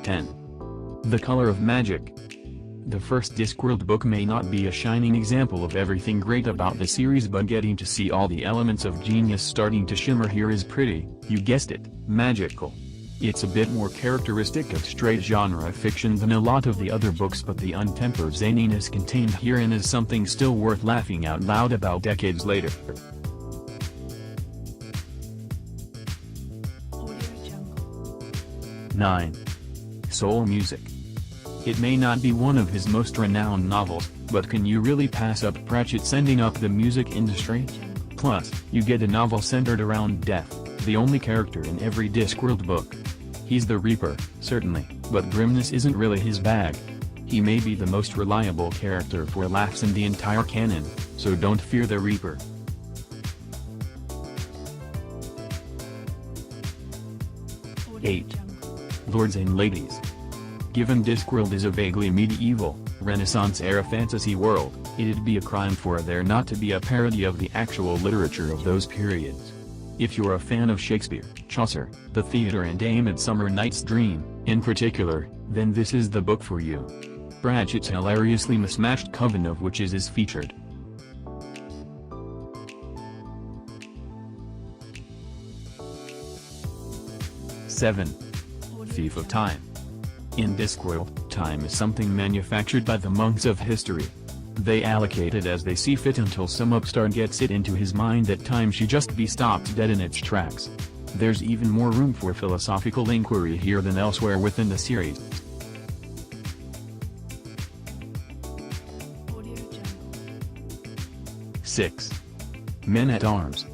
10. The Color of Magic. The first Discworld book may not be a shining example of everything great about the series, but getting to see all the elements of genius starting to shimmer here is pretty, you guessed it, magical. It's a bit more characteristic of straight genre fiction than a lot of the other books, but the untempered zaniness contained herein is something still worth laughing out loud about decades later. 9. Soul Music. It may not be one of his most renowned novels, but can you really pass up Pratchett sending up the music industry? Plus, you get a novel centered around death, the only character in every Discworld book. He's the Reaper, certainly, but grimness isn't really his bag. He may be the most reliable character for laughs in the entire canon, so don't fear the Reaper. 8. Lords and Ladies. Given Discworld is a vaguely medieval, Renaissance-era fantasy world, it'd be a crime for there not to be a parody of the actual literature of those periods. If you're a fan of Shakespeare, Chaucer, the theatre and A Midsummer Night's Dream, in particular, then this is the book for you. Pratchett's hilariously mismatched Coven of Witches is featured. 7. Thief of Time. In Discworld, time is something manufactured by the monks of history. They allocate it as they see fit until some upstart gets it into his mind that time should just be stopped dead in its tracks. There's even more room for philosophical inquiry here than elsewhere within the series. 6. Men-at-Arms.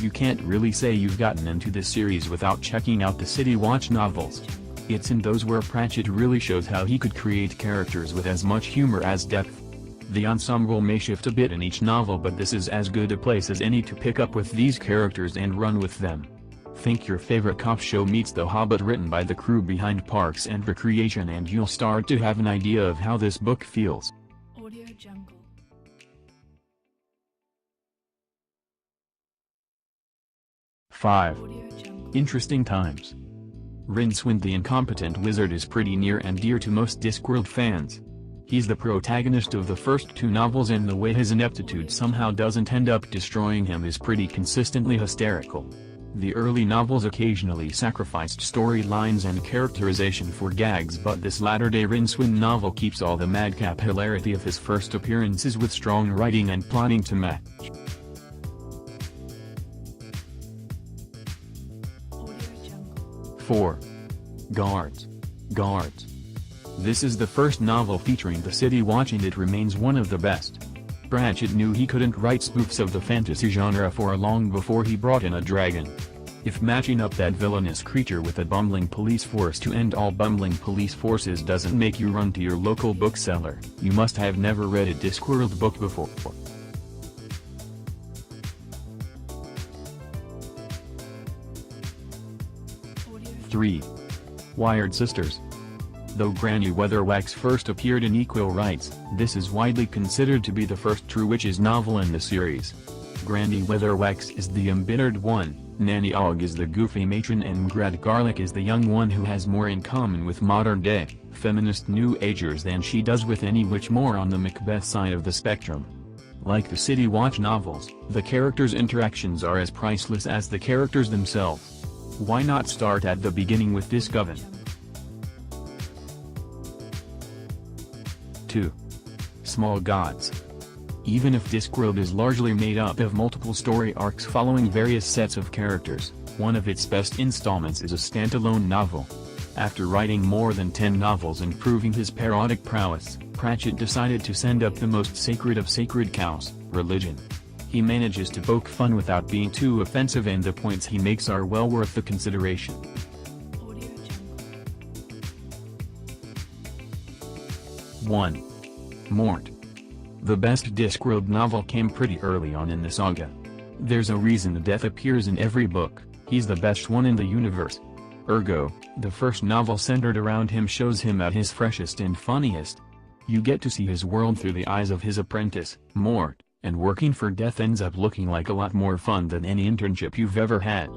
You can't really say you've gotten into this series without checking out the City Watch novels. It's in those where Pratchett really shows how he could create characters with as much humor as depth. The ensemble may shift a bit in each novel, but this is as good a place as any to pick up with these characters and run with them. Think your favorite cop show meets The Hobbit written by the crew behind Parks and Recreation and you'll start to have an idea of how this book feels. 5. Interesting Times. Rincewind the Incompetent Wizard is pretty near and dear to most Discworld fans. He's the protagonist of the first 2 novels, and the way his ineptitude somehow doesn't end up destroying him is pretty consistently hysterical. The early novels occasionally sacrificed storylines and characterization for gags, but this latter-day Rincewind novel keeps all the madcap hilarity of his first appearances with strong writing and plotting to match. 4. Guards. This is the first novel featuring the City Watch and it remains one of the best. Pratchett knew he couldn't write spoofs of the fantasy genre for long before he brought in a dragon. If matching up that villainous creature with a bumbling police force to end all bumbling police forces doesn't make you run to your local bookseller, you must have never read a Discworld book before. 3. Wyrd Sisters. Though Granny Weatherwax first appeared in Equal Rights, this is widely considered to be the first true witches novel in the series. Granny Weatherwax is the embittered one, Nanny Ogg is the goofy matron, and Grad Garlic is the young one who has more in common with modern-day, feminist New Agers than she does with any witch more on the Macbeth side of the spectrum. Like the City Watch novels, the characters' interactions are as priceless as the characters themselves. Why not start at the beginning with this coven? 2. Small Gods. Even if Discworld is largely made up of multiple story arcs following various sets of characters, one of its best installments is a standalone novel. After writing more than 10 novels and proving his parodic prowess, Pratchett decided to send up the most sacred of sacred cows, religion. He manages to poke fun without being too offensive, and the points he makes are well worth the consideration. 1. Mort. The best Discworld novel came pretty early on in the saga. There's a reason Death appears in every book, he's the best one in the universe. Ergo, the first novel centered around him shows him at his freshest and funniest. You get to see his world through the eyes of his apprentice, Mort, and working for Death ends up looking like a lot more fun than any internship you've ever had.